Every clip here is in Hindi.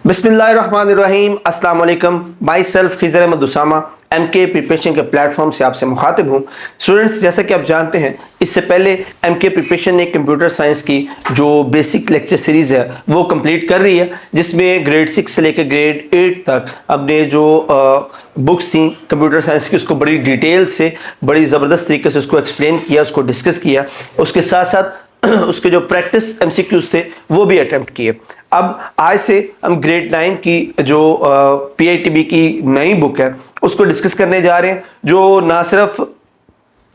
बिस्मिल्लाहिर्रहमानिर्रहीम अस्सलाम वालेकुम। Myself Khizar Ahmed Usama MK preparation के प्लेटफॉर्म से आपसे मुखातिब हूँ। स्टूडेंट्स, जैसा कि आप जानते हैं, इससे पहले एमके प्रिपरेशन ने कंप्यूटर साइंस की जो बेसिक लेक्चर सीरीज़ है वो कंप्लीट कर रही है, जिसमें ग्रेड 6 से लेकर ग्रेड 8 तक अपने जो बुक्स थी कंप्यूटर साइंस की उसको बड़ी डिटेल से, बड़ी ज़बरदस्त तरीके से उसको एक्सप्लेन किया, उसको डिस्कस किया। उसके साथ साथ उसके जो प्रैक्टिस एमसीक्यूज थे वो भी अटेम्प्ट किए। अब आज से हम ग्रेड 9 की जो पीआईटीबी की नई बुक है उसको डिस्कस करने जा रहे हैं, जो ना सिर्फ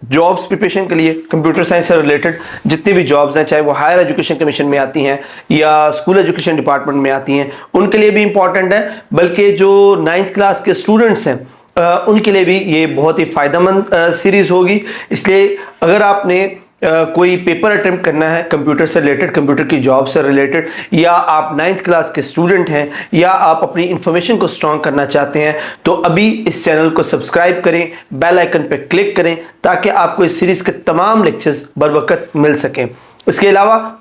जॉब्स प्रिपरेशन के लिए कंप्यूटर साइंस से रिलेटेड जितनी भी जॉब्स हैं, चाहे वो हायर एजुकेशन कमीशन में आती हैं या स्कूल एजुकेशन डिपार्टमेंट में आती हैं, उनके लिए भी इंपॉर्टेंट है, बल्कि जो 9th क्लास के स्टूडेंट्स हैं उनके लिए भी ये बहुत ही फ़ायदेमंद सीरीज़ होगी। इसलिए अगर आपने कोई पेपर अटेम्प्ट करना है कंप्यूटर से रिलेटेड, कंप्यूटर की जॉब से रिलेटेड, या आप 9th क्लास के स्टूडेंट हैं या आप अपनी इंफॉर्मेशन को स्ट्रॉन्ग करना चाहते हैं, तो अभी इस चैनल को सब्सक्राइब करें, बेल आइकन पर क्लिक करें ताकि आपको इस सीरीज़ के तमाम लेक्चर्स बर वक्त मिल सकें। इसके अलावा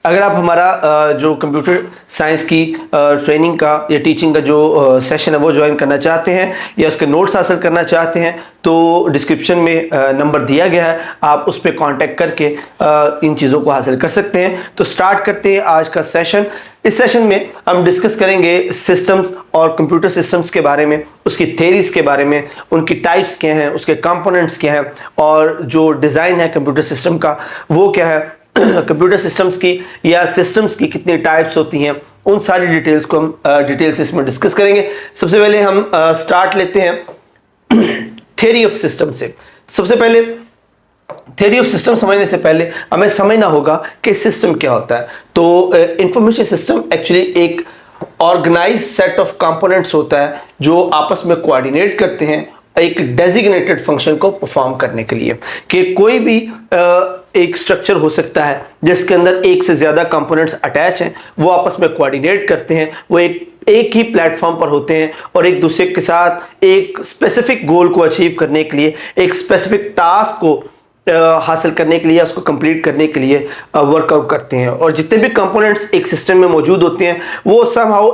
अगर आप हमारा जो कंप्यूटर साइंस की ट्रेनिंग का या टीचिंग का जो सेशन है वो ज्वाइन करना चाहते हैं या उसके नोट्स हासिल करना चाहते हैं, तो डिस्क्रिप्शन में नंबर दिया गया है, आप उस पर कांटेक्ट करके इन चीज़ों को हासिल कर सकते हैं। तो स्टार्ट करते हैं आज का सेशन। इस सेशन में हम डिस्कस करेंगे सिस्टम्स और कंप्यूटर सिस्टम्स के बारे में, उसकी थेरीज के बारे में, उनकी टाइप्स क्या हैं, उसके कंपोनेंट्स क्या हैं, और जो डिज़ाइन है कंप्यूटर सिस्टम का वो क्या है, कंप्यूटर सिस्टम्स की या सिस्टम्स की कितनी टाइप्स होती हैं, उन सारी डिटेल्स को हम डिटेल्स इसमें डिस्कस करेंगे। सबसे पहले हम स्टार्ट लेते हैं थ्योरी ऑफ सिस्टम से। सबसे पहले थ्योरी ऑफ सिस्टम समझने से पहले हमें समझना होगा कि सिस्टम क्या होता है। तो इंफॉर्मेशन सिस्टम एक्चुअली एक ऑर्गेनाइज सेट ऑफ कंपोनेंट्स होता है जो आपस में कोऑर्डिनेट करते हैं एक डेजिग्नेटेड फंक्शन को परफॉर्म करने के लिए। कि कोई भी एक स्ट्रक्चर हो सकता है जिसके अंदर एक से ज़्यादा कंपोनेंट्स अटैच हैं, वो आपस में कोऑर्डिनेट करते हैं, वो एक ही प्लेटफॉर्म पर होते हैं और एक दूसरे के साथ एक स्पेसिफिक गोल को अचीव करने के लिए, एक स्पेसिफिक टास्क को हासिल करने के लिए, उसको कंप्लीट करने के लिए वर्कआउट करते हैं। और जितने भी कंपोनेंट्स एक सिस्टम में मौजूद होते हैं वो समहाउ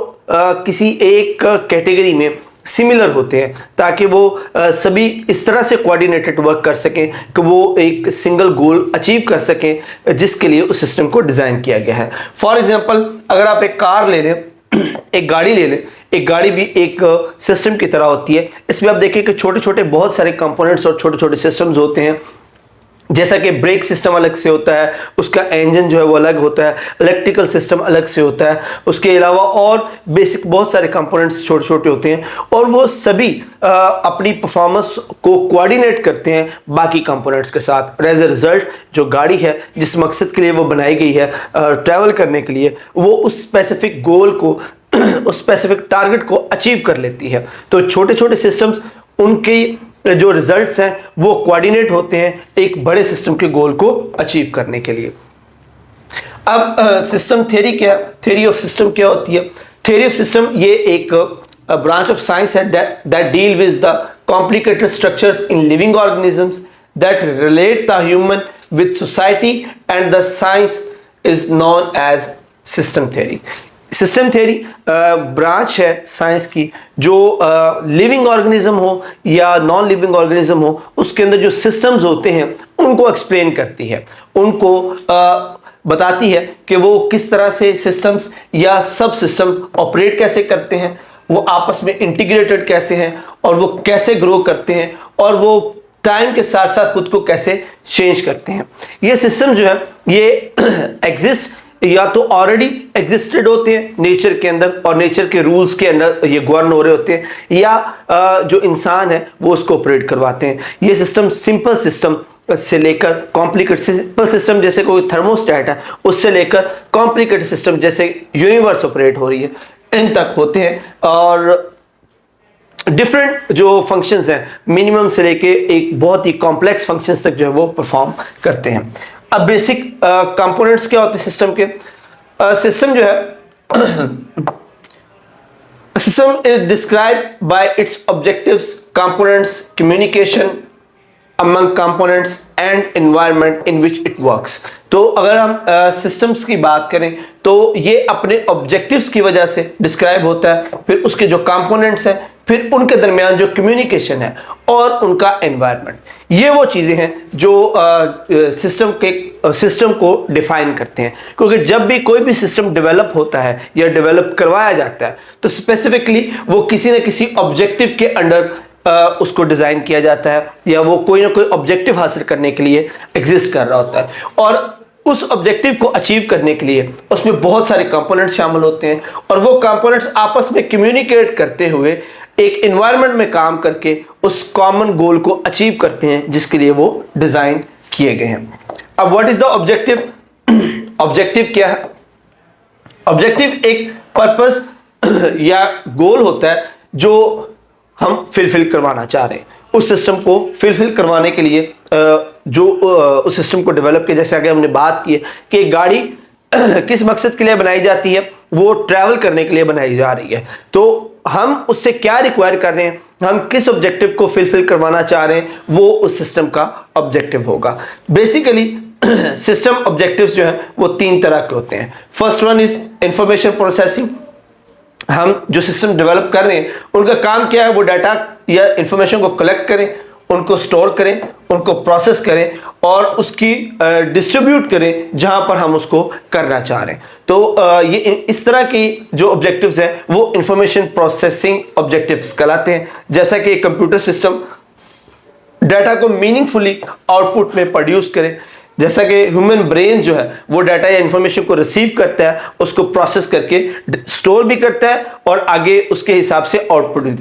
किसी एक कैटेगरी में सिमिलर होते हैं, ताकि वो सभी इस तरह से कोऑर्डिनेटेड वर्क कर सकें कि वो एक सिंगल गोल अचीव कर सकें जिसके लिए उस सिस्टम को डिज़ाइन किया गया है। फॉर एग्जांपल, अगर आप एक कार ले लें, एक गाड़ी ले लें, एक गाड़ी भी एक सिस्टम की तरह होती है। इसमें आप देखिए कि छोटे छोटे बहुत सारे कंपोनेंट्स और छोटे छोटे सिस्टम्स होते हैं, जैसा कि ब्रेक सिस्टम अलग से होता है, उसका इंजन जो है वो अलग होता है, इलेक्ट्रिकल सिस्टम अलग से होता है, उसके अलावा और बेसिक बहुत सारे कंपोनेंट्स छोटे छोटे होते हैं और वो सभी अपनी परफॉर्मेंस को कोऑर्डिनेट करते हैं बाकी कंपोनेंट्स के साथ। एज ए रिजल्ट जो गाड़ी है जिस मकसद के लिए वो बनाई गई है ट्रैवल करने के लिए, वो उस स्पेसिफिक गोल को उस स्पेसिफिक टारगेट को अचीव कर लेती है। तो छोटे छोटे सिस्टम्स, उनके जो रिजल्ट्स हैं वो कोऑर्डिनेट होते हैं एक बड़े सिस्टम के गोल को अचीव करने के लिए। अब सिस्टम थ्योरी क्या, थ्योरी ऑफ सिस्टम क्या होती है? थ्योरी ऑफ सिस्टम ये एक ब्रांच ऑफ साइंस है that deal with the complicated structures in living organisms that relate the human with society and the science is known as system theory. System theory branch है साइंस की जो लिविंग ऑर्गेनिज्म हो या नॉन लिविंग ऑर्गेनिज्म हो, उसके अंदर जो सिस्टम्स होते हैं उनको एक्सप्लेन करती है, उनको बताती है कि वो किस तरह से सिस्टम्स या सब सिस्टम ऑपरेट कैसे करते हैं, वो आपस में इंटीग्रेटेड कैसे हैं और वो कैसे ग्रो करते हैं और वो टाइम के साथ साथ खुद को कैसे चेंज करते हैं। ये सिस्टम जो है ये एग्जिस्ट या तो ऑलरेडी एग्जिस्टेड होते हैं नेचर के अंदर और नेचर के रूल्स के अंदर ये गवर्न हो रहे होते हैं, या जो इंसान है वो उसको ऑपरेट करवाते हैं। ये सिस्टम सिंपल सिस्टम से लेकर कॉम्प्लिकेटेड, सिंपल सिस्टम जैसे कोई थर्मोस्टेट है उससे लेकर कॉम्प्लिकेटेड सिस्टम जैसे यूनिवर्स ऑपरेट हो रही है, इन तक होते हैं। और डिफरेंट जो फंक्शंस हैं मिनिमम से लेके एक बहुत ही कॉम्प्लेक्स फंक्शंस तक जो है वो परफॉर्म करते हैं। अब बेसिक कंपोनेंट्स क्या होते हैं सिस्टम के? सिस्टम जो है system is described bye it's objectives, components, communication, among components and environment in which it works। तो अगर हम सिस्टम्स की बात करें तो ये अपने ऑब्जेक्टिव्स की वजह से डिस्क्राइब होता है, फिर उसके जो कंपोनेंट्स हैं, फिर उनके दरमियान जो कम्युनिकेशन है और उनका एनवायरनमेंट, ये वो चीज़ें हैं जो सिस्टम को डिफाइन करते हैं। क्योंकि जब भी कोई भी सिस्टम डेवलप होता है या डेवलप करवाया जाता है तो स्पेसिफिकली वो किसी न किसी ऑब्जेक्टिव के अंडर उसको डिज़ाइन किया जाता है, या वो कोई ना कोई ऑब्जेक्टिव हासिल करने के लिए एग्जिस्ट कर रहा होता है। और उस ऑब्जेक्टिव को अचीव करने के लिए उसमें बहुत सारे कंपोनेंट्स शामिल होते हैं, और वो कंपोनेंट्स आपस में कम्युनिकेट करते हुए एक एनवायरनमेंट में काम करके उस कॉमन गोल को अचीव करते हैं जिसके लिए वो डिज़ाइन किए गए हैं। अब what is the objective? Objective क्या है? ऑब्जेक्टिव एक पर्पस या गोल होता है जो हम फिलफिल करवाना चाह रहे हैं। उस सिस्टम को फिलफिल करवाने के लिए जो उस सिस्टम को डेवलप किया, जैसे आगे हमने बात की है कि एक गाड़ी किस मकसद के लिए बनाई जाती है, वो ट्रैवल करने के लिए बनाई जा रही है। तो हम उससे क्या रिक्वायर कर रहे हैं, हम किस ऑब्जेक्टिव को फिलफिल करवाना चाह रहे हैं, वो उस सिस्टम का ऑब्जेक्टिव होगा। बेसिकली सिस्टम ऑब्जेक्टिव्स जो हैं वो 3 तरह के होते हैं। First one is information processing. हम जो सिस्टम डेवलप कर रहे हैं उनका काम क्या है? वो डाटा या इंफॉर्मेशन को कलेक्ट करें, उनको स्टोर करें, उनको प्रोसेस करें और उसकी डिस्ट्रीब्यूट करें जहां पर हम उसको करना चाह रहे हैं। तो ये इस तरह की जो ऑब्जेक्टिव्स हैं वो इंफॉर्मेशन प्रोसेसिंग ऑब्जेक्टिव्स कहलाते हैं। जैसा कि एक कंप्यूटर सिस्टम डाटा को मीनिंगफुली आउटपुट में प्रोड्यूस करे, जैसा कि ह्यूमन ब्रेन जो है वो डाटा या इंफॉर्मेशन को रिसीव करता है, उसको प्रोसेस करके स्टोर भी करता है और आगे उसके हिसाब से आउटपुट भी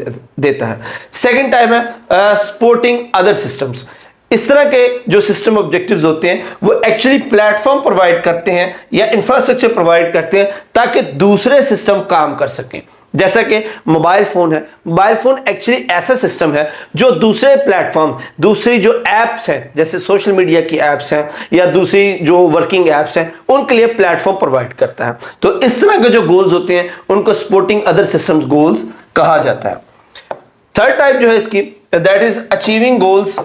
देता है। सेकंड टाइप है सपोर्टिंग अदर सिस्टम्स। इस तरह के जो सिस्टम ऑब्जेक्टिव्स होते हैं वो एक्चुअली प्लेटफॉर्म प्रोवाइड करते हैं या इंफ्रास्ट्रक्चर प्रोवाइड करते हैं ताकि दूसरे सिस्टम काम कर सकें। जैसा कि मोबाइल फोन है, मोबाइल फोन एक्चुअली ऐसा सिस्टम है जो दूसरे प्लेटफॉर्म, दूसरी जो एप्स हैं, जैसे सोशल मीडिया की एप्स हैं या दूसरी जो वर्किंग एप्स हैं, उनके लिए प्लेटफॉर्म प्रोवाइड करता है। तो इस तरह के जो गोल्स होते हैं उनको सपोर्टिंग अदर सिस्टम्स गोल्स कहा जाता है। थर्ड टाइप जो है इसकी, that is achieving goals,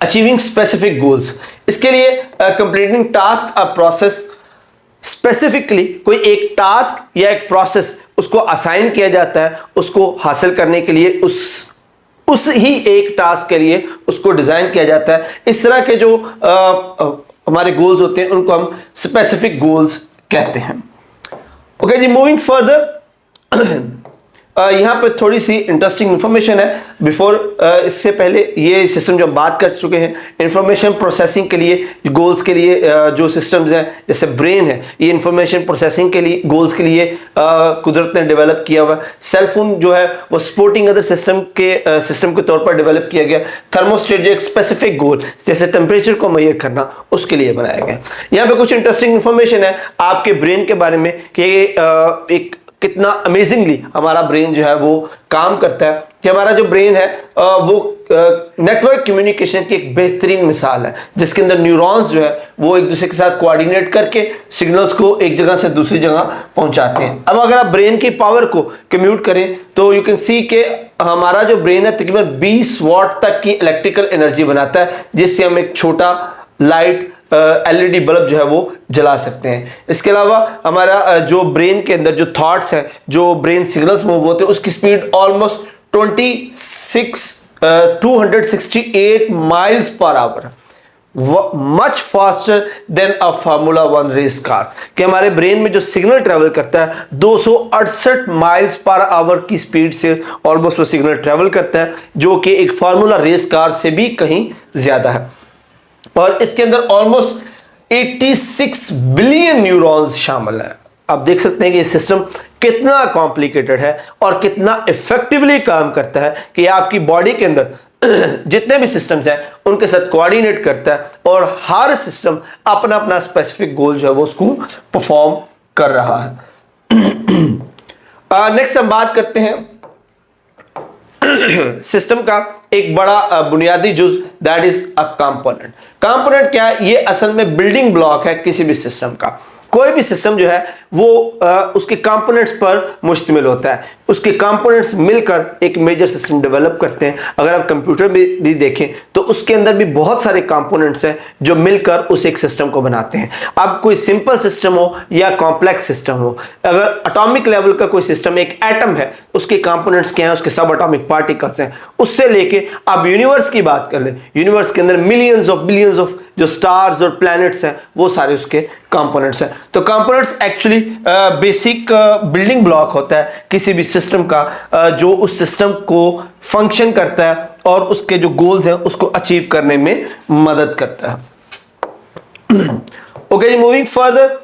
achieving specific goals. इसके लिए completing task a process, specifically कोई एक टास्क या एक प्रोसेस उसको असाइन किया जाता है, उसको हासिल करने के लिए उस ही एक टास्क के लिए उसको डिजाइन किया जाता है। इस तरह के जो हमारे गोल्स होते हैं उनको हम स्पेसिफिक गोल्स कहते हैं। ओके जी, मूविंग फर्दर, यहाँ पे थोड़ी सी इंटरेस्टिंग इंफॉर्मेशन है। बिफोर इससे पहले ये सिस्टम जो बात कर चुके हैं, इंफॉर्मेशन प्रोसेसिंग के लिए गोल्स के लिए जो सिस्टम्स हैं, जैसे ब्रेन है, ये इंफॉर्मेशन प्रोसेसिंग के लिए गोल्स के लिए कुदरत ने डेवलप किया हुआ। सेल फोन जो है वो सपोर्टिंग अदर सिस्टम के तौर पर डेवलप किया गया। थर्मोस्टेट जो एक स्पेसिफिक गोल, जैसे टेम्परेचर को मेजर करना, उसके लिए बनाया गया। यहाँ पे कुछ इंटरेस्टिंग इंफॉर्मेशन है आपके ब्रेन के बारे में कि एक कितना अमेजिंगली हमारा ब्रेन जो है वो काम करता है। कि हमारा जो ब्रेन है वो नेटवर्क कम्युनिकेशन की एक बेहतरीन मिसाल है, जिसके अंदर न्यूरॉन्स जो है वो एक दूसरे के साथ कोऑर्डिनेट करके सिग्नल्स को एक जगह से दूसरी जगह पहुंचाते हैं। अब अगर आप ब्रेन की पावर को कम्यूट करें तो यू कैन सी कि हमारा जो ब्रेन है तकरीबन 20 वॉट तक की इलेक्ट्रिकल एनर्जी बनाता है, जिससे हम एक छोटा लाइट एलईडी बल्ब जो है वो जला सकते हैं। इसके अलावा हमारा जो ब्रेन के अंदर जो थॉट्स हैं, जो ब्रेन सिग्नल्स मूव होते हैं, उसकी speed almost 268 miles per hour है, much faster than a formula 1 race car. कि हमारे ब्रेन में जो सिग्नल ट्रेवल करता है 268 माइल्स पर आवर की स्पीड से ऑलमोस्ट वो सिग्नल ट्रेवल करता है, जो कि एक फार्मूला रेस कार से भी कहीं ज्यादा है। और इसके अंदर ऑलमोस्ट 86 बिलियन न्यूरॉन्स शामिल हैं। आप देख सकते हैं कि ये सिस्टम कितना कॉम्प्लिकेटेड है और कितना इफेक्टिवली काम करता है कि आपकी बॉडी के अंदर जितने भी सिस्टम्स हैं उनके साथ कोऑर्डिनेट करता है और हर सिस्टम अपना अपना स्पेसिफिक गोल जो है वो उसको परफॉर्म कर रहा है। नेक्स्ट हम बात करते हैं सिस्टम का एक बड़ा बुनियादी जुज, that is a component. Component क्या है? ये असल में बिल्डिंग ब्लॉक है किसी भी सिस्टम का। कोई भी सिस्टम जो है वो उसके कंपोनेंट्स पर मुश्तमिल होता है। उसके कंपोनेंट्स मिलकर एक मेजर सिस्टम डेवलप करते हैं। अगर आप कंप्यूटर भी देखें तो उसके अंदर भी बहुत सारे कंपोनेंट्स हैं जो मिलकर उस एक सिस्टम को बनाते हैं। अब कोई सिंपल सिस्टम हो या कॉम्प्लेक्स सिस्टम हो, अगर एटॉमिक लेवल का कोई सिस्टम, एक एटम है, उसके कंपोनेंट्स क्या हैं, उसके सब एटॉमिक पार्टिकल्स हैं, उससे लेके आप यूनिवर्स की बात कर लें, यूनिवर्स के अंदर मिलियंस ऑफ जो स्टार्स और प्लैनेट्स हैं वो सारे उसके कंपोनेंट्स हैं। तो components actually basic building block होता है किसी भी सिस्टम का, जो उस सिस्टम को फंक्शन करता है और उसके जो गोल्स हैं उसको अचीव करने में मदद करता है। ओके जी, मूविंग फर्दर,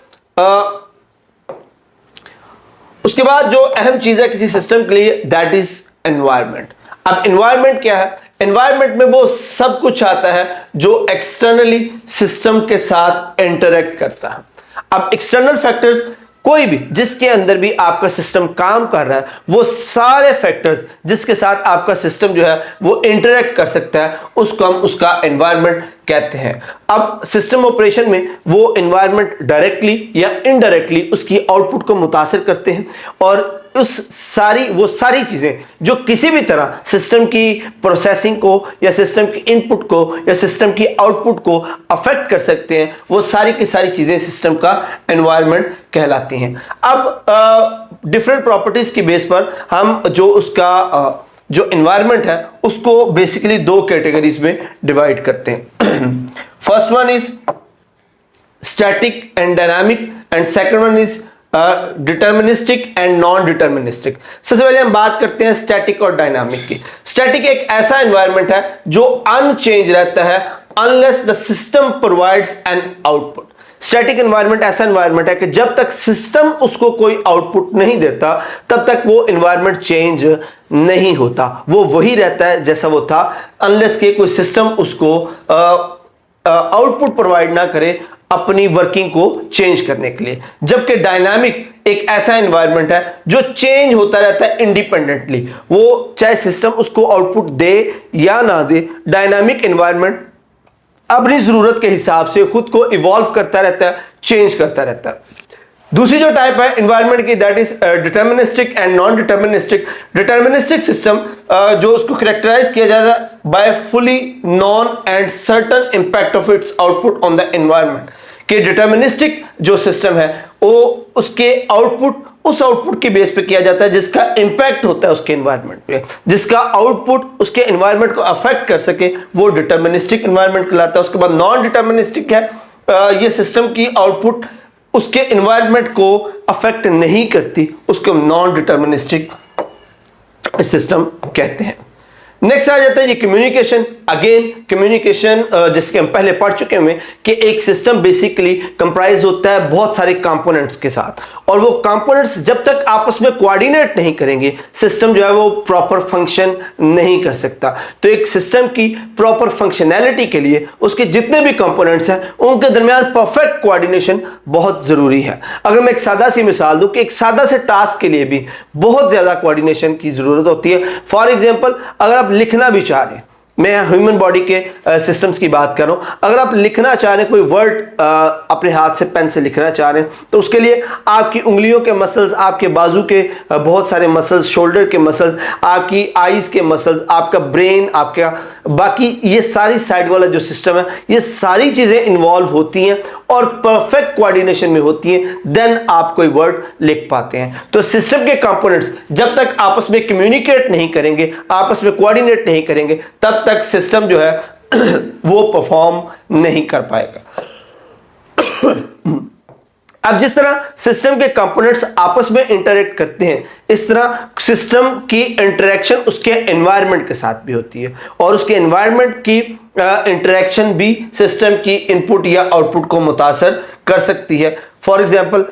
उसके बाद जो अहम चीज है किसी सिस्टम के लिए, दैट इज एनवायरनमेंट। अब एनवायरनमेंट क्या है? एनवायरनमेंट में वो सब कुछ आता है जो एक्सटर्नली सिस्टम के साथ इंटरेक्ट करता है। अब एक्सटर्नल फैक्टर्स कोई भी जिसके अंदर भी आपका सिस्टम काम कर रहा है, वो सारे फैक्टर्स जिसके साथ आपका सिस्टम जो है वो इंटरेक्ट कर सकता है, उसको हम उसका एनवायरनमेंट कहते हैं। अब सिस्टम ऑपरेशन में वो एनवायरनमेंट डायरेक्टली या इनडायरेक्टली उसकी आउटपुट को मुतासिर करते हैं, और वो सारी चीजें जो किसी भी तरह सिस्टम की प्रोसेसिंग को या सिस्टम की इनपुट को या सिस्टम की आउटपुट को अफेक्ट कर सकते हैं, वो सारी की सारी चीजें सिस्टम का एनवायरनमेंट कहलाती हैं। अब डिफरेंट प्रॉपर्टीज की बेस पर हम जो उसका जो एनवायरनमेंट है उसको बेसिकली दो कैटेगरीज में डिवाइड करते हैं। First one is static and dynamic, and second one is deterministic and non deterministic. सबसे पहले हम बात करते हैं स्टैटिक और डायनामिक की। स्टैटिक एक ऐसा एनवायरनमेंट है जो अनचेंज रहता है unless the system provides an output. Static environment ऐसा एनवायरनमेंट है कि जब तक सिस्टम उसको कोई आउटपुट नहीं देता तब तक वो एनवायरनमेंट चेंज नहीं होता, वो वही रहता है जैसा वो था, अनलेस के कोई सिस्टम उसको आउटपुट प्रोवाइड ना करे अपनी वर्किंग को चेंज करने के लिए। जबकि डायनामिक एक ऐसा एनवायरनमेंट है जो चेंज होता रहता है इंडिपेंडेंटली, वो चाहे सिस्टम उसको आउटपुट दे या ना दे, डायनामिक एनवायरनमेंट अपनी जरूरत के हिसाब से खुद को इवॉल्व करता रहता है, चेंज करता रहता है। दूसरी जो टाइप है एनवायरनमेंट की, that is deterministic and non deterministic. Deterministic system जो उसको कैरेक्टराइज किया जाता है by fully known and certain impact of its output on the environment. कि डिटर्मिनिस्टिक जो सिस्टम है वो उसके आउटपुट उस आउटपुट की बेस पे किया जाता है जिसका इंपैक्ट होता है उसके एनवायरनमेंट पे, जिसका आउटपुट उसके एनवायरनमेंट को अफेक्ट कर सके, वो डिटर्मिनिस्टिक एनवायरनमेंट कहलाता है। उसके बाद नॉन डिटर्मिनिस्टिक है, ये सिस्टम की आउटपुट उसके एनवायरनमेंट को अफेक्ट नहीं करती, उसको नॉन डिटर्मिनिस्टिक सिस्टम कहते हैं। नेक्स्ट आ जाता है ये कम्युनिकेशन। अगेन कम्युनिकेशन जिसके हम पहले पढ़ चुके हैं कि एक सिस्टम बेसिकली कंप्राइज होता है बहुत सारे कंपोनेंट्स के साथ, और वो कंपोनेंट्स जब तक आपस में कोऑर्डिनेट नहीं करेंगे सिस्टम जो है वो प्रॉपर फंक्शन नहीं कर सकता। तो एक सिस्टम की प्रॉपर फंक्शनैलिटी के लिए उसके जितने भी कंपोनेंट्स हैं उनके दरमियान परफेक्ट कोऑर्डिनेशन बहुत जरूरी है। अगर मैं एक सादा सी मिसाल दूं कि एक सादा से टास्क के लिए भी बहुत ज्यादा कोऑर्डिनेशन की जरूरत होती है। फॉर एग्जांपल अगर आप लिखना भी चाह रहे हैं, मैं ह्यूमन बॉडी के सिस्टम्स की बात कर रहा हूं, अगर आप लिखना चाह रहे हैं कोई वर्ड अपने हाथ से पेन से लिखना चाह रहे हैं तो उसके लिए आपकी उंगलियों के मसल्स, आपके बाजू के बहुत सारे मसल्स, शोल्डर के मसल्स, आपकी आईज के मसल्स, आपका ब्रेन, आपका बाकी ये सारी साइड वाला जो सिस्टम है, ये सारी चीजें इन्वॉल्व होती हैं और परफेक्ट कोऑर्डिनेशन में होती हैं, देन आप कोई वर्ड लिख पाते हैं। तो सिस्टम के कंपोनेंट्स जब तक आपस में कम्युनिकेट नहीं करेंगे, आपस में कोऑर्डिनेट नहीं करेंगे, तब तक सिस्टम जो है वो परफॉर्म नहीं कर पाएगा। अब जिस तरह सिस्टम के कंपोनेंट्स आपस में इंटरेक्ट करते हैं, इस तरह सिस्टम की इंटरेक्शन उसके एनवायरनमेंट के साथ भी होती है, और उसके एनवायरनमेंट की इंटरेक्शन भी सिस्टम की इनपुट या आउटपुट को मुतासर कर सकती है। फॉर एग्जाम्पल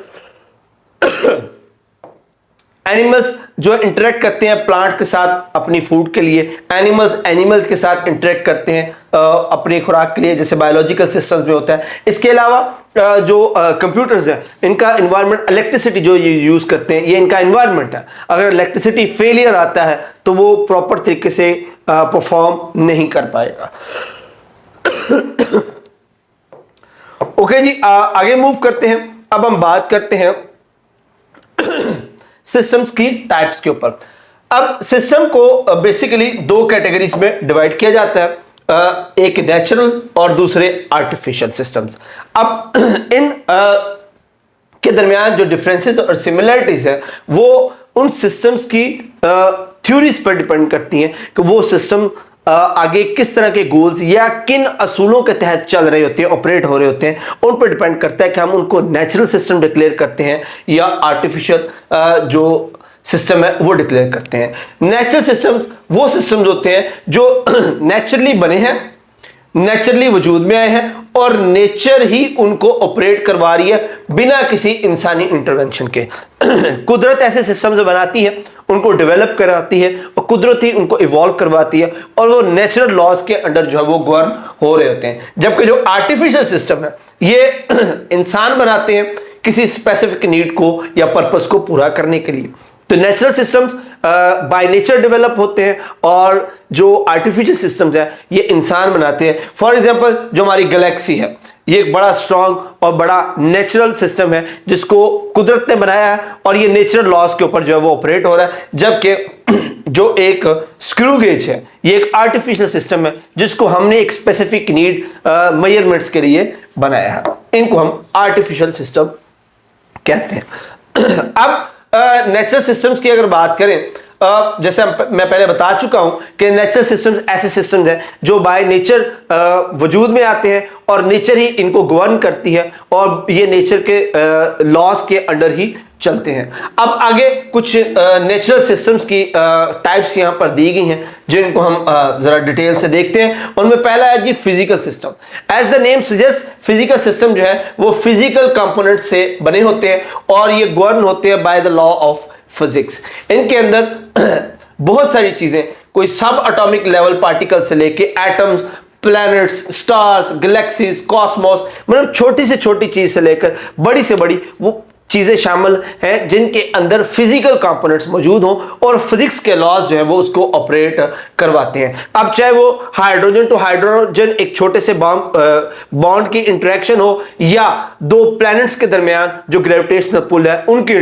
एनिमल्स जो इंटरेक्ट करते हैं प्लांट के साथ अपनी फूड के लिए, एनिमल्स के साथ इंटरेक्ट करते हैं अपनी खुराक के लिए, जैसे बायोलॉजिकल सिस्टम्स में होता है। इसके अलावा जो कंप्यूटर्स हैं इनका एनवायरनमेंट, इलेक्ट्रिसिटी जो ये यूज करते हैं ये इनका एनवायरनमेंट है। अगर इलेक्ट्रिसिटी फेलियर आता है तो वो प्रॉपर तरीके से परफॉर्म नहीं कर पाएगा। ओके जी, आगे मूव करते हैं। अब हम बात करते हैं सिस्टम्स की टाइप्स के ऊपर। अब सिस्टम को बेसिकली दो कैटेगरीज में डिवाइड किया जाता है, एक नेचुरल और दूसरे आर्टिफिशियल सिस्टम्स। अब इन के दरमियान जो डिफरेंसेस और सिमिलरिटीज है वो उन सिस्टम्स की थ्योरीज पर डिपेंड करती हैं कि वो सिस्टम आगे किस तरह के गोल्स या किन असूलों के तहत चल रहे होते हैं, ऑपरेट हो रहे होते हैं, उन पर डिपेंड करता है कि हम उनको नेचुरल सिस्टम डिक्लेयर करते हैं या आर्टिफिशियल जो सिस्टम है वो डिक्लेयर करते हैं। नेचुरल सिस्टम्स वो सिस्टम्स होते हैं जो नेचुरली बने हैं, नेचुरली वजूद में आए हैं और नेचर ही उनको ऑपरेट करवा रही है बिना किसी इंसानी इंटरवेंशन के। कुदरत ऐसे सिस्टम्स बनाती है, उनको डेवलप कराती है और कुदरत ही उनको इवॉल्व करवाती है और वो नेचुरल लॉज के अंडर जो है वो गवर्न हो रहे होते हैं। जबकि जो आर्टिफिशियल सिस्टम है ये इंसान बनाते हैं किसी स्पेसिफिक नीड को या पर्पस को पूरा करने के लिए। तो natural systems by nature develop होते हैं और जो आर्टिफिशियल सिस्टम्स है ये इंसान बनाते हैं। फॉर एग्जांपल जो हमारी गैलेक्सी है ये एक बड़ा स्ट्रांग और बड़ा नेचुरल सिस्टम है जिसको कुदरत ने बनाया है और ये नेचुरल लॉज के ऊपर जो है वो ऑपरेट हो रहा है। जबकि जो एक स्क्रू गेज है ये एक आर्टिफिशियल सिस्टम है जिसको हमने एक स्पेसिफिक नीड मेजरमेंट्स के लिए बनाया है। इनको हम आर्टिफिशियल सिस्टम कहते हैं। अब नेचुरल सिस्टम्स की अगर बात करें, जैसे मैं पहले बता चुका हूं कि नेचुरल सिस्टम्स ऐसे सिस्टम्स हैं जो बाय नेचर वजूद में आते हैं और नेचर ही इनको गवर्न करती है और ये नेचर के लॉज के अंडर ही चलते हैं। अब आगे कुछ नेचुरल सिस्टम्स की टाइप्स यहां पर दी गई हैं जिनको हम जरा डिटेल से देखते हैं। उनमें पहला है जी physical system. As the name suggest physical system जो है वो फिजिकल कंपोनेंट से बने होते हैं और ये गवर्न होते हैं by the law of physics. इनके अंदर बहुत सारी चीजें, कोई सब एटॉमिक लेवल पार्टिकल से लेके atoms, planets, stars, galaxies, Cosmos, मतलब छोटी से छोटी चीज से लेकर बड़ी से बड़ी वो चीजें शामिल हैं जिनके अंदर फिजिकल कंपोनेंट्स मौजूद हों और फिजिक्स के लॉज जो है वो उसको ऑपरेट करवाते हैं। अब चाहे वो हाइड्रोजन टू हाइड्रोजन एक छोटे से बॉन्ड की इंटरेक्शन हो या दो प्लैनेट्स के दरमियान जो ग्रेविटेशनल पुल है उनकी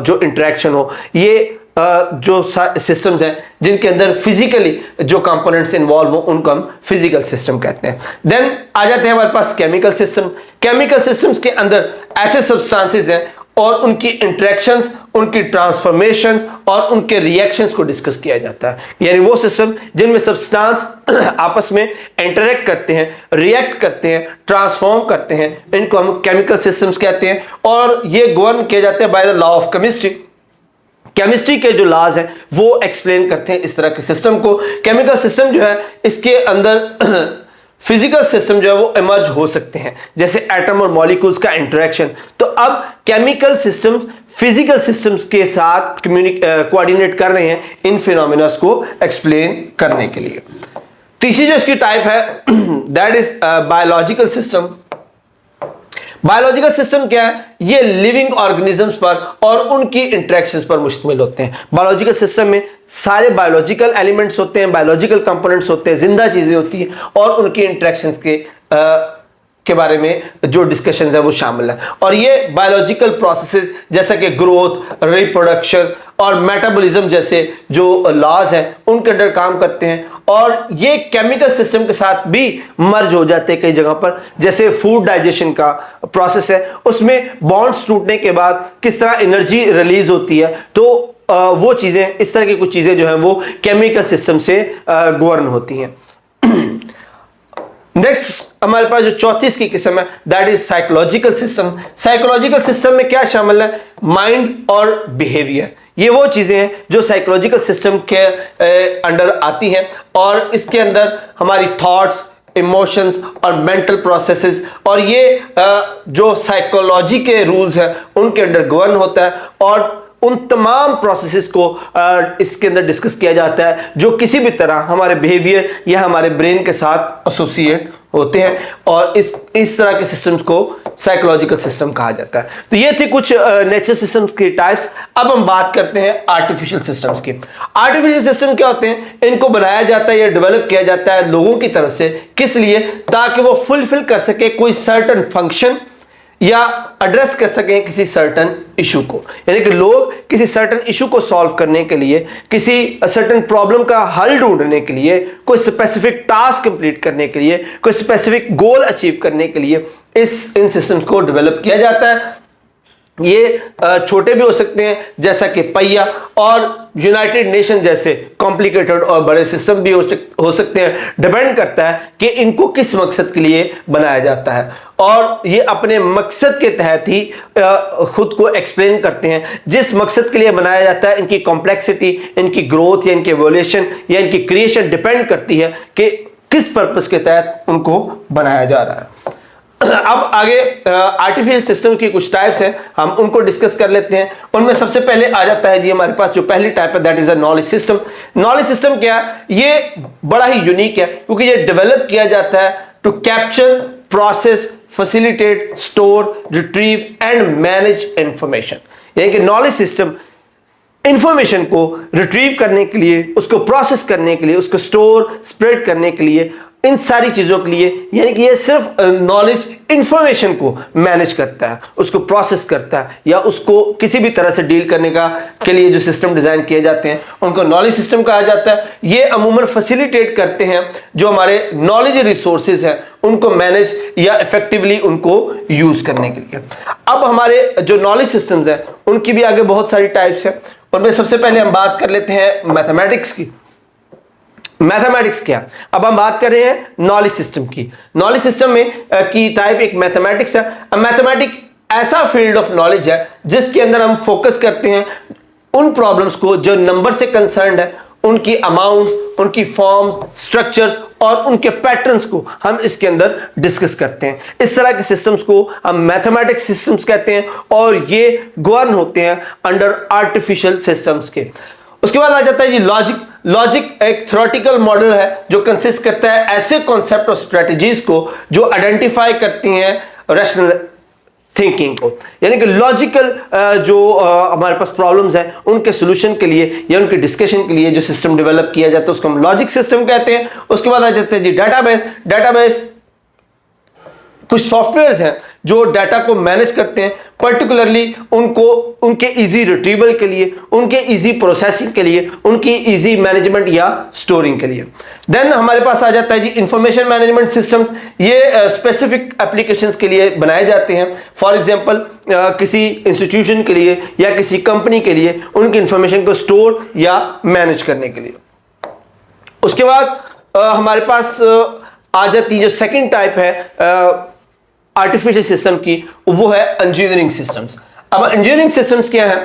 जो इंटरेक्शन हो, ये जो सिस्टम्स हैं जिनके अंदर फिजिकली जो कंपोनेंट्स इन्वॉल्व हो उनको हम फिजिकल सिस्टम कहते हैं। देन आ जाते हैं हमारे पास केमिकल सिस्टम। केमिकल सिस्टम्स के अंदर ऐसे सब्सटेंसेस हैं और उनकी इंटरेक्शंस, उनकी ट्रांसफॉर्मेशंस और उनके रिएक्शंस को डिस्कस किया जाता है। यानी वो सिस्टम जिनमें सब्सटेंस आपस में इंटरेक्ट करते हैं, रिएक्ट करते हैं, ट्रांसफॉर्म करते हैं, इनको हम केमिकल सिस्टम्स कहते हैं और ये गवर्न किए जाते हैं by the law of chemistry. Chemistry के जो लॉज हैं वो एक्सप्लेन करते हैं इस तरह के सिस्टम को। केमिकल सिस्टम जो है इसके अंदर फिजिकल सिस्टम जो है वो इमर्ज हो सकते हैं, जैसे एटम और मॉलिक्यूल्स का इंटरेक्शन। तो अब केमिकल सिस्टम्स फिजिकल सिस्टम्स के साथ कोऑर्डिनेट कर रहे हैं इन फिनोमेनास को एक्सप्लेन करने के लिए। तीसरी जो इसकी टाइप है that is biological system. Biological system क्या है? ये लिविंग ऑर्गेनिजम्स पर और उनकी इंटरेक्शंस पर मुश्तमिल होते हैं। बायोलॉजिकल सिस्टम में सारे बायोलॉजिकल एलिमेंट्स होते हैं, बायोलॉजिकल कंपोनेंट्स होते हैं, जिंदा चीजें होती हैं और उनकी इंटरेक्शंस के बारे में जो डिस्कशन है वो शामिल है। और ये बायोलॉजिकल प्रोसेसेस जैसा कि ग्रोथ, रिप्रोडक्शन और मेटाबॉलिज्म जैसे जो लॉज हैं उनके अंडर काम करते हैं और ये केमिकल सिस्टम के साथ भी मर्ज हो जाते हैं कई जगह पर। जैसे फूड डाइजेशन का प्रोसेस है, उसमें बॉन्ड्स टूटने के बाद किस तरह एनर्जी रिलीज होती है, तो वो चीजें, इस तरह की कुछ चीजें जो है वो केमिकल सिस्टम से गवर्न होती हैं। नेक्स्ट हमारे पास जो चौथी इसकी किस्म है that is psychological system. Psychological system में क्या शामिल है? माइंड और बिहेवियर। ये वो चीजें हैं जो साइकोलॉजिकल सिस्टम के अंडर आती हैं और इसके अंदर हमारी थॉट्स, इमोशंस और मेंटल प्रोसेसेस और ये जो साइकोलॉजी के रूल्स हैं उनके अंडर गवर्न होता है और उन तमाम प्रोसेसेस को इसके अंदर डिस्कस किया जाता है जो किसी भी तरह हमारे बिहेवियर या हमारे ब्रेन के साथ एसोसिएट होते हैं और इस तरह के सिस्टम्स को साइकोलॉजिकल सिस्टम कहा जाता है। तो ये थे कुछ नेचुरल सिस्टम्स की टाइप्स। अब हम बात करते हैं आर्टिफिशियल सिस्टम्स की। आर्टिफिशियल सिस्टम क्या होते हैं? इनको बनाया जाता है या डेवलप किया जाता है लोगों की तरफ से, किस लिए? ताकि वो फुलफिल कर सके कोई सर्टेन फंक्शन या एड्रेस कर सकें किसी सर्टन इशू को। यानी कि लोग किसी सर्टन इशू को सॉल्व करने के लिए, किसी सर्टन प्रॉब्लम का हल ढूंढने के लिए, कोई स्पेसिफिक टास्क कंप्लीट करने के लिए, कोई स्पेसिफिक गोल अचीव करने के लिए इन सिस्टम्स को डेवलप किया जाता है। ये छोटे भी हो सकते हैं जैसा कि पहिया, और यूनाइटेड नेशन जैसे कॉम्प्लिकेटेड और बड़े सिस्टम भी हो सकते हैं। डिपेंड करता है कि इनको किस मकसद के लिए बनाया जाता है, और ये अपने मकसद के तहत ही खुद को एक्सप्लेन करते हैं। जिस मकसद के लिए बनाया जाता है, इनकी कॉम्प्लेक्सिटी, इनकी ग्रोथ या इनकी एवोल्यूशन या इनकी क्रिएशन डिपेंड करती है कि किस पर्पस के तहत उनको बनाया जा रहा है। अब आगे आर्टिफिशियल सिस्टम की कुछ टाइप्स हैं, हम उनको डिस्कस कर लेते हैं। उनमें सबसे पहले आ जाता है जी हमारे पास जो पहली टाइप है, that is a knowledge system. Knowledge system क्या है? ये बड़ा ही यूनिक है क्योंकि ये डेवलप किया जाता है to capture, process, facilitate, store, retrieve and manage information. यानी कि नॉलेज सिस्टम इंफॉर्मेशन को रिट्रीव करने के लिए, उसको प्रोसेस करने के लिए, उसको स्टोर, स्प्रेड करने के लिए, इन सारी चीजों के लिए, यानी कि ये सिर्फ नॉलेज इंफॉर्मेशन को मैनेज करता है, उसको प्रोसेस करता है, या उसको किसी भी तरह से डील करने के लिए जो सिस्टम डिजाइन किए जाते हैं उनको नॉलेज सिस्टम कहा जाता है। ये अमूमन फैसिलिटेट करते हैं जो हमारे नॉलेज रिसोर्सेज हैं उनको मैनेज या इफेक्टिवली उनको यूज करने के लिए। अब हमारे जो नॉलेज सिस्टम्स हैं उनकी भी आगे बहुत सारी टाइप्स हैं। उनमें सबसे पहले हम बात कर लेते हैं मैथमेटिक्स की। मैथमेटिक्स क्या? अब हम बात कर रहे हैं नॉलेज सिस्टम की। नॉलेज सिस्टम में की टाइप एक मैथमेटिक्स है। मैथमेटिक्स ऐसा फील्ड ऑफ नॉलेज है जिसके अंदर हम फोकस करते हैं उन प्रॉब्लम्स को जो नंबर से कंसर्न्ड है, उनकी अमाउंट्स, उनकी फॉर्म्स, स्ट्रक्चर्स और उनके पैटर्न्स को हम इसके अंदर डिस्कस करते हैं। इस तरह के सिस्टम्स को हम मैथमेटिक्स सिस्टम्स कहते हैं और ये गवर्न होते हैं अंडर आर्टिफिशियल सिस्टम्स के। उसके बाद आ जाता है जी लॉजिक। लॉजिक एक थ्योरेटिकल मॉडल है जो कंसिस्ट करता है ऐसे कॉन्सेप्ट और स्ट्रेटजीज को जो आइडेंटिफाई करती हैं रैशनल थिंकिंग को। यानी कि लॉजिकल जो हमारे पास प्रॉब्लम्स हैं उनके सॉल्यूशन के लिए या उनके डिस्कशन के लिए जो सिस्टम डेवलप किया जाता है उसको हम लॉजिक सिस्टम कहते हैं। उसके बाद आ जाते हैं जी डेटाबेस। डेटाबेस कुछ सॉफ्टवेयर्स हैं जो डाटा को मैनेज करते हैं, पर्टिकुलरली उनको उनके इजी रिट्रीवल के लिए, उनके इजी प्रोसेसिंग के लिए, उनकी इजी मैनेजमेंट या स्टोरिंग के लिए। देन हमारे पास आ जाता है जी इंफॉर्मेशन मैनेजमेंट सिस्टम्स। ये स्पेसिफिक एप्लीकेशंस के लिए बनाए जाते हैं। फॉर एग्जांपल किसी इंस्टीट्यूशन के लिए या किसी कंपनी के लिए उनकी इंफॉर्मेशन को स्टोर या मैनेज करने के लिए। उसके बाद हमारे पास आ जाती जो सेकेंड टाइप है आर्टिफिशियल सिस्टम की, वो है इंजीनियरिंग सिस्टम्स। अब इंजीनियरिंग सिस्टम्स क्या है?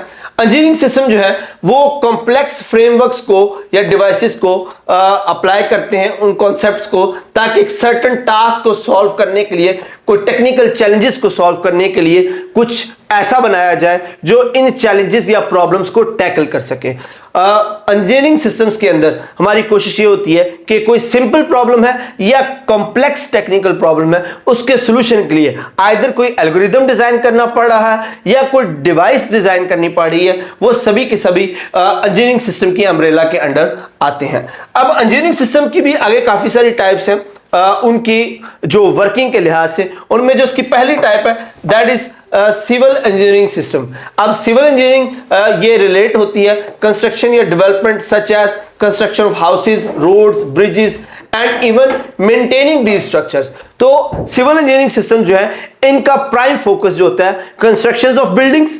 इंजीनियरिंग सिस्टम जो है वो कॉम्प्लेक्स फ्रेमवर्क्स को या डिवाइसेस को अप्लाई करते हैं उन कॉन्सेप्ट्स को, ताकि एक सर्टेन टास्क को सॉल्व करने के लिए, कोई टेक्निकल चैलेंजेस को सॉल्व करने के लिए कुछ ऐसा बनाया जाए जो इन चैलेंजेस या प्रॉब्लम्स को टैकल कर सके। इंजीनियरिंग सिस्टम्स के अंदर हमारी कोशिश ये होती है कि कोई सिंपल प्रॉब्लम है या कॉम्प्लेक्स टेक्निकल प्रॉब्लम है, उसके सॉल्यूशन के लिए आइदर कोई एल्गोरिदम डिजाइन करना पड़ रहा है या कोई डिवाइस डिजाइन करनी पड़ रही है, वो सभी के सभी इंजीनियरिंग सिस्टम की अम्ब्रेला के अंडर आते हैं। अब इंजीनियरिंग सिस्टम की भी आगे काफी सारी टाइप्स हैं उनकी जो वर्किंग के लिहाज से। उनमें जो उसकी पहली टाइप है that is civil engineering system. अब सिविल इंजीनियरिंग ये रिलेट होती है कंस्ट्रक्शन या development such as construction of houses, roads, bridges and even maintaining these structures. तो सिविल इंजीनियरिंग सिस्टम जो है इनका प्राइम फोकस जो होता है कंस्ट्रक्शन ऑफ बिल्डिंग्स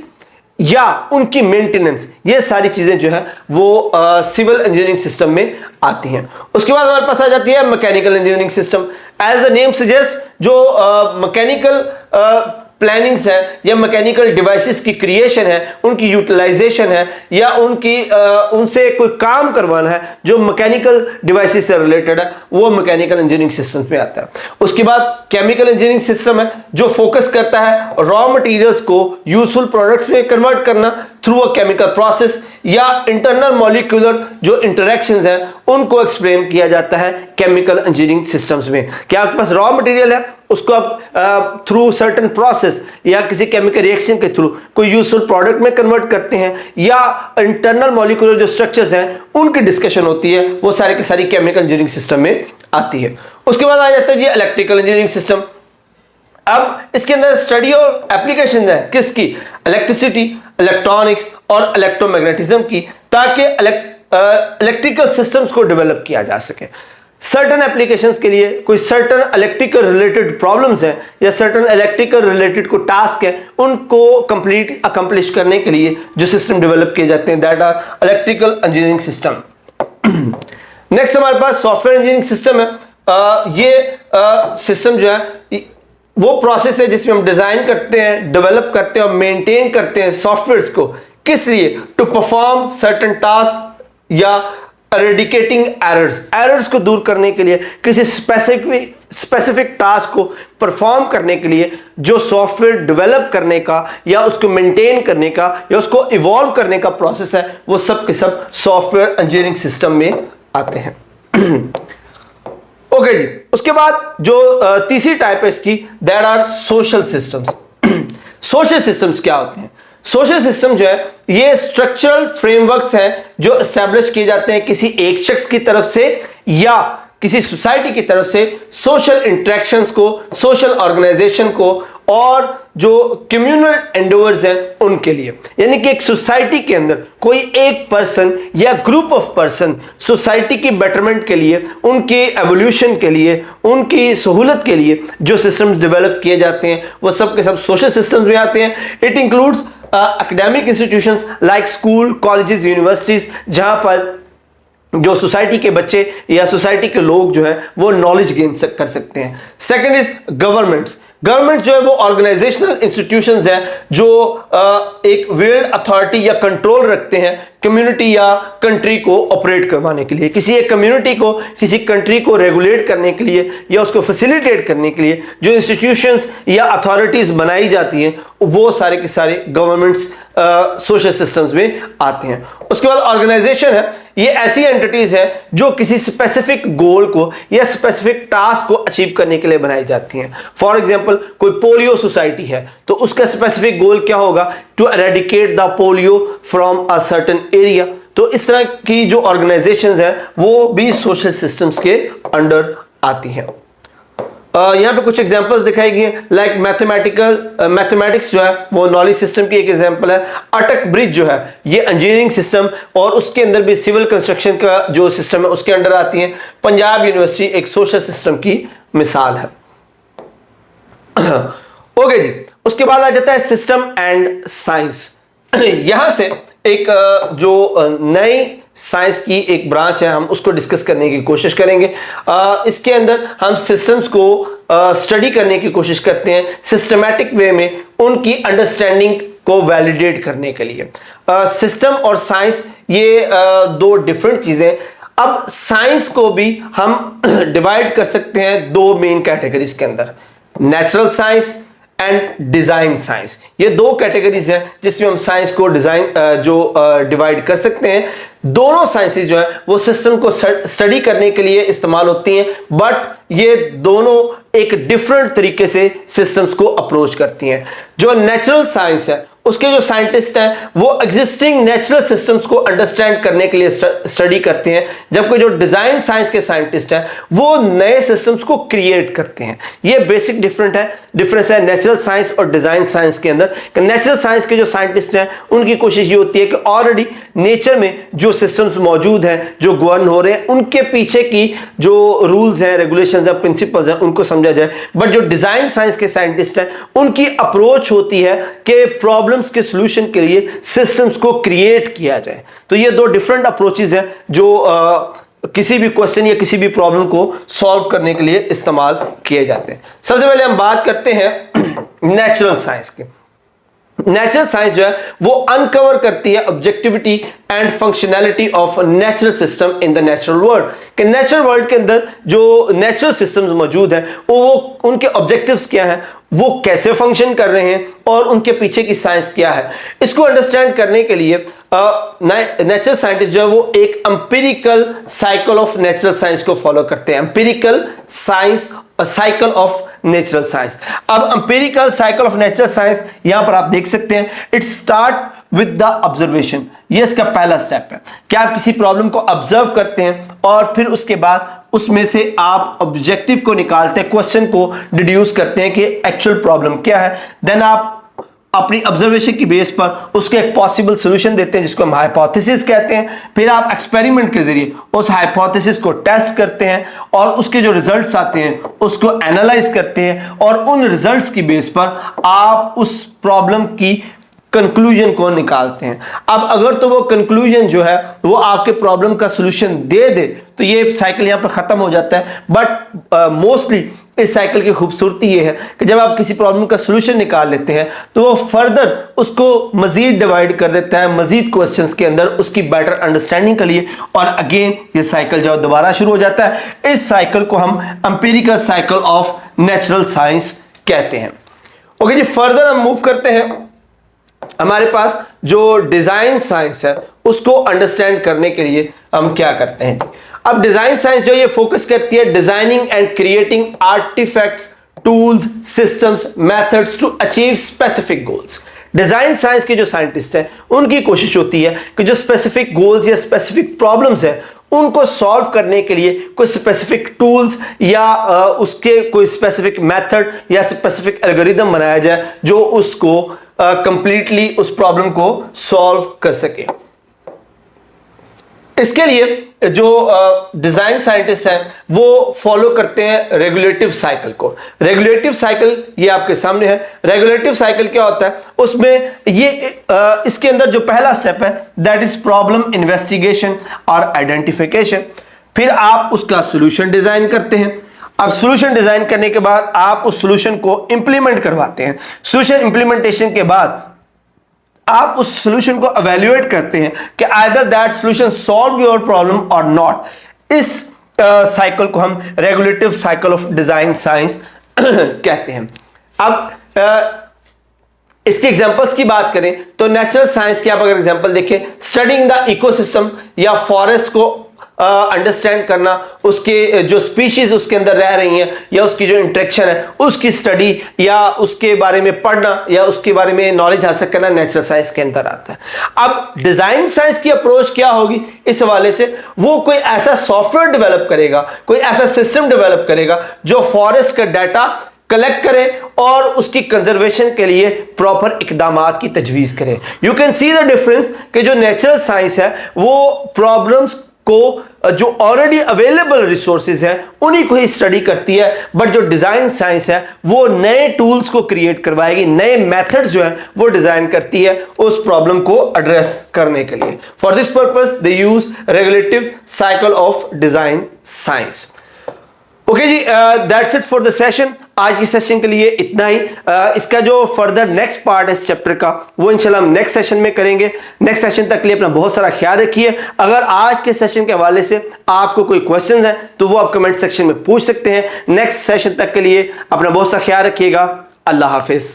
या उनकी मेंटेनेंस, ये सारी चीजें जो है वो सिविल इंजीनियरिंग सिस्टम में आती हैं। उसके बाद हमारे पास आ जाती है mechanical engineering system. As the name suggest जो मैकेनिकल प्लानिंग्स है या मैकेनिकल डिवाइसेस की क्रिएशन है, उनकी यूटिलाइजेशन है या उनसे कोई काम करवाना है जो मैकेनिकल डिवाइसेस से रिलेटेड है, वो मैकेनिकल इंजीनियरिंग सिस्टम्स में आता है। उसके बाद केमिकल इंजीनियरिंग सिस्टम है जो फोकस करता है रॉ मटेरियल्स को यूजफुल प्रोडक्ट्स में कन्वर्ट करना थ्रू अ केमिकल प्रोसेस, या इंटरनल मॉलिक्यूलर जो इंटरेक्शंस हैं उनको एक्सप्लेन किया जाता है केमिकल इंजीनियरिंग सिस्टम्स में। क्या आपके पास रॉ मटेरियल है, उसको आप थ्रू सर्टेन प्रोसेस या किसी केमिकल रिएक्शन के थ्रू कोई यूजफुल प्रोडक्ट में कन्वर्ट करते हैं, या इंटरनल मॉलिक्यूलर जो स्ट्रक्चर्स हैं उनकी डिस्कशन होती है, वो सारे के सारी केमिकल इंजीनियरिंग सिस्टम में आती है। उसके बाद आ जाता है जी इलेक्ट्रिकल इंजीनियरिंग सिस्टम। अब इसके अंदर स्टडी और एप्लीकेशन है किसकी, इलेक्ट्रिसिटी, इलेक्ट्रॉनिक्स और इलेक्ट्रोमैग्नेटिज्म की, ताकि इलेक्ट्रिकल सिस्टम्स को डेवलप किया जा सके। सर्टन एप्लीकेशंस के लिए कोई सर्टन इलेक्ट्रिकल रिलेटेड प्रॉब्लम्स हैं या सर्टन इलेक्ट्रिकल रिलेटेड को टास्क है, उनको कंप्लीट अकम्प्लिश करने के लिए जो सिस्टम डेवलप किए जाते हैं, that are electrical engineering system. Next हमारे पास सॉफ्टवेयर इंजीनियरिंग सिस्टम है। ये सिस्टम जो है वो प्रोसेस है जिसमें हम डिजाइन करते हैं, डेवलप करते हैं और मेंटेन करते हैं सॉफ्टवेयर्स को, किस लिए, टू परफॉर्म सर्टेन टास्क या एरेडिकेटिंग एरर्स को दूर करने के लिए, किसी स्पेसिफिक टास्क को परफॉर्म करने के लिए जो सॉफ्टवेयर डेवलप करने का या उसको मेंटेन करने का या उसको इवॉल्व करने का प्रोसेस है, वो सब के सब सॉफ्टवेयर इंजीनियरिंग सिस्टम में आते हैं। ओके जी, उसके बाद जो तीसरी टाइप है इसकी, that are social systems. Social systems क्या होते हैं? सोशल सिस्टम जो है ये स्ट्रक्चरल फ्रेमवर्क्स हैं जो एस्टैब्लिश किए जाते हैं किसी एक शख्स की तरफ से या किसी सोसाइटी की तरफ से सोशल इंटरेक्शंस को, सोशल ऑर्गेनाइजेशन को और जो कम्युनल एंडेवर्स हैं उनके लिए। यानी कि एक सोसाइटी के अंदर कोई एक पर्सन या ग्रुप ऑफ पर्सन सोसाइटी की बेटरमेंट के लिए, उनके एवोल्यूशन के लिए, उनकी सहूलत के लिए जो सिस्टम्स डेवलप किए जाते हैं वो सब के सब सोशल सिस्टम्स में आते हैं। It includes academic institutions like school, colleges, universities, जहां पर जो सोसाइटी के बच्चे या सोसाइटी के लोग जो है वो नॉलेज गेन कर सकते हैं। Second is governments. गवर्नमेंट जो है वो ऑर्गेनाइजेशनल इंस्टीट्यूशंस हैं जो एक वेल्ड अथॉरिटी या कंट्रोल रखते हैं कम्युनिटी या कंट्री को ऑपरेट करवाने के लिए, किसी एक कम्युनिटी को, किसी कंट्री को रेगुलेट करने के लिए या उसको फैसिलिटेट करने के लिए जो इंस्टीट्यूशंस या अथॉरिटीज बनाई जाती हैं वो सारे के सारे गवर्नमेंट्स सोशल सिस्टम्स में आते हैं। उसके बाद ऑर्गेनाइजेशन है, ये ऐसी एंटिटीज है जो किसी स्पेसिफिक गोल को या स्पेसिफिक टास्क को अचीव करने के लिए बनाई जाती हैं। फॉर एग्जांपल कोई पोलियो सोसाइटी है तो उसका स्पेसिफिक गोल क्या होगा, to eradicate the polio from a certain area. तो इस तरह की जो ऑर्गेनाइजेशंस हैं वो भी सोशल सिस्टम्स के अंडर आती हैं। यहाँ पे कुछ एग्जांपल्स दिखाई गई हैं, लाइक मैथमेटिक्स जो है वो नॉलेज सिस्टम की एक एग्जांपल है। अटक ब्रिज जो है ये इंजीनियरिंग सिस्टम और उसके अंदर भी सिविल कंस्ट्रक्शन का जो सिस्टम है उसके अंडर आती है। पंजाब यूनिवर्सिटी एक सोशल सिस्टम की मिसाल है। ओके जी, उसके बाद आ जाता है सिस्टम एंड साइंस। यहां से एक जो नई साइंस की एक ब्रांच है हम उसको डिस्कस करने की कोशिश करेंगे। इसके अंदर हम सिस्टम्स को स्टडी करने की कोशिश करते हैं सिस्टमैटिक वे में, उनकी अंडरस्टैंडिंग को वैलिडेट करने के लिए। सिस्टम और साइंस ये दो डिफरेंट चीजें। अब साइंस को भी हम डिवाइड कर सकते हैं दो मेन कैटेगरीज के अंदर, natural science and design science. ये दो कैटेगरीज हैं जिसमें हम साइंस को डिवाइड कर सकते हैं। दोनों साइंसेस जो है वो सिस्टम को स्टडी करने के लिए इस्तेमाल होती हैं, बट ये दोनों एक डिफरेंट तरीके से सिस्टम्स को अप्रोच करती हैं। जो नेचुरल साइंस है उसके जो साइंटिस्ट हैं वो एग्जिस्टिंग नेचुरल सिस्टम्स को अंडरस्टैंड करने के लिए स्टडी करते हैं, जबकि जो डिजाइन साइंस के साइंटिस्ट हैं वो नए सिस्टम्स को क्रिएट करते हैं। ये बेसिक डिफरेंस है नेचुरल साइंस और डिजाइन साइंस के अंदर। नेचुरल साइंस के जो साइंटिस्ट हैं उनकी कोशिश ये होती है कि ऑलरेडी नेचर में जो सिस्टम्स मौजूद हैं, जो गवर्न हो रहे हैं, उनके पीछे की जो रूल्स हैं, रेगुलेशंस हैं, प्रिंसिपल्स हैं, उनको समझा जाए। बट जो डिजाइन साइंस के साइंटिस्ट हैं उनकी अप्रोच होती है कि प्रॉब्लम्स के सॉल्यूशन के लिए सिस्टम्स को क्रिएट किया जाए। तो ये दो डिफरेंट अप्रोचेस हैं जो किसी भी क्वेश्चन या किसी भी प्रॉब्लम को सॉल्व करने के लिए इस्तेमाल किए जाते हैं। सबसे पहले हम बात करते हैं नेचुरल साइंस की। नेचुरल साइंस जो है वो अनकवर करती है objectivity and functionality of natural system in the natural world. कि नेचुरल वर्ल्ड के अंदर जो नेचुरल सिस्टम्स मौजूद हैं वो उनके ऑब्जेक्टिव्स क्या हैं, वो कैसे फंक्शन कर रहे हैं और उनके पीछे की साइंस क्या है। इसको अंडरस्टैंड करने के लिए नेचुरल साइंटिस्ट जो है वो एक empirical cycle of natural science को फॉलो करते हैं। Empirical science cycle of natural science. अब empirical cycle of natural science यहां पर आप देख सकते हैं, it start with the observation. ये इसका पहला स्टेप है कि आप किसी प्रॉब्लम को ऑब्जर्व करते हैं और फिर उसके बाद उसमें से आप ऑब्जेक्टिव को निकालते हैं, क्वेश्चन को डिड्यूस करते हैं कि एक्चुअल प्रॉब्लम क्या है, देन आप अपनी ऑब्जर्वेशन की बेस पर उसके एक पॉसिबल सोल्यूशन देते हैं जिसको हम हाइपोथेसिस कहते हैं। फिर आप एक्सपेरिमेंट के जरिए उस हाइपोथेसिस को टेस्ट करते हैं और उसके जो रिजल्ट्स आते हैं उसको एनालाइज करते हैं और उन रिजल्ट्स की बेस पर आप उस प्रॉब्लम की कंक्लूजन को निकालते हैं। अब अगर तो वो कंक्लूजन जो है वो आपके प्रॉब्लम का सोल्यूशन दे दे तो ये साइकिल यहां पर खत्म हो जाता है। बट मोस्टली इस साइकिल की खूबसूरती ये है कि जब आप किसी प्रॉब्लम का सोल्यूशन निकाल लेते हैं तो वो फर्दर उसको मजीद डिवाइड कर देता है मजीद क्वेश्चंस के अंदर उसकी बेटर अंडरस्टैंडिंग के लिए, और अगेन ये साइकिल जो दोबारा शुरू हो जाता है। इस साइकिल को हम empirical cycle of natural science कहते हैं। ओके जी, फर्दर हम मूव करते हैं। हमारे पास जो डिजाइन साइंस है उसको अंडरस्टैंड करने के लिए हम क्या करते हैं। अब डिजाइन साइंस जो ये फोकस करती है designing and creating artifacts, tools, systems, methods to achieve specific goals. Design science के जो साइंटिस्ट हैं उनकी कोशिश होती है कि जो स्पेसिफिक गोल्स या स्पेसिफिक प्रॉब्लम्स है उनको सॉल्व करने के लिए कोई स्पेसिफिक टूल्स या उसके कोई स्पेसिफिक मेथड या स्पेसिफिक एल्गोरिदम बनाया जाए जो उसको कंप्लीटली उस प्रॉब्लम को सॉल्व कर सके। इसके लिए जो डिजाइन साइंटिस्ट हैं वो फॉलो करते हैं रेगुलेटिव साइकिल को। रेगुलेटिव साइकिल ये आपके सामने है। रेगुलेटिव साइकिल क्या होता है, उसमें ये इसके अंदर जो पहला स्टेप है दैट इज प्रॉब्लम इन्वेस्टिगेशन और आइडेंटिफिकेशन। फिर आप उसका सॉल्यूशन डिजाइन करते हैं। अब सॉल्यूशन डिजाइन करने के बाद आप उस सॉल्यूशन को इंप्लीमेंट करवाते हैं। सॉल्यूशन इंप्लीमेंटेशन के बाद आप उस सॉल्यूशन को एवेल्युएट करते हैं कि either that solution solve your problem और नॉट। इस साइकिल को हम regulative cycle of design science कहते हैं। अब इसके एग्जांपल्स की बात करें तो नेचुरल साइंस की आप अगर एग्जांपल देखें, स्टडीइंग द इकोसिस्टम या फॉरेस्ट को अंडरस्टैंड करना, उसके जो स्पीशीज उसके अंदर रह रही हैं या उसकी जो इंटरेक्शन है उसकी स्टडी या उसके बारे में पढ़ना या उसके बारे में नॉलेज हासिल करना नेचुरल साइंस के अंदर आता है। अब डिजाइन साइंस की अप्रोच क्या होगी इस हवाले से, वो कोई ऐसा सॉफ्टवेयर डेवलप करेगा, कोई ऐसा सिस्टम डेवलप करेगा जो फॉरेस्ट का डाटा कलेक्ट करे और उसकी कंजर्वेशन के लिए प्रॉपर इकदामात की तजवीज़ करे। You can see the difference कि जो नेचुरल साइंस है वो प्रॉब्लम्स को जो ऑलरेडी अवेलेबल रिसोर्सेज हैं उन्हीं को ही स्टडी करती है, बट जो डिजाइन साइंस है वो नए टूल्स को क्रिएट करवाएगी, नए मेथड्स जो है वो डिजाइन करती है उस प्रॉब्लम को एड्रेस करने के लिए। For this purpose they use regulative cycle of design science. Okay जी, that's it for the session. आज की सेशन के लिए इतना ही। इसका जो फर्दर नेक्स्ट पार्ट है इस चैप्टर का वो इंशाल्लाह हम नेक्स्ट सेशन में करेंगे। नेक्स्ट सेशन तक के लिए अपना बहुत सारा ख्याल रखिए। अगर आज के सेशन के हवाले से आपको कोई क्वेश्चन है तो वो आप कमेंट सेक्शन में पूछ सकते हैं। नेक्स्ट सेशन तक के लिए अपना बहुत सा ख्याल रखिएगा। अल्लाह हाफिज।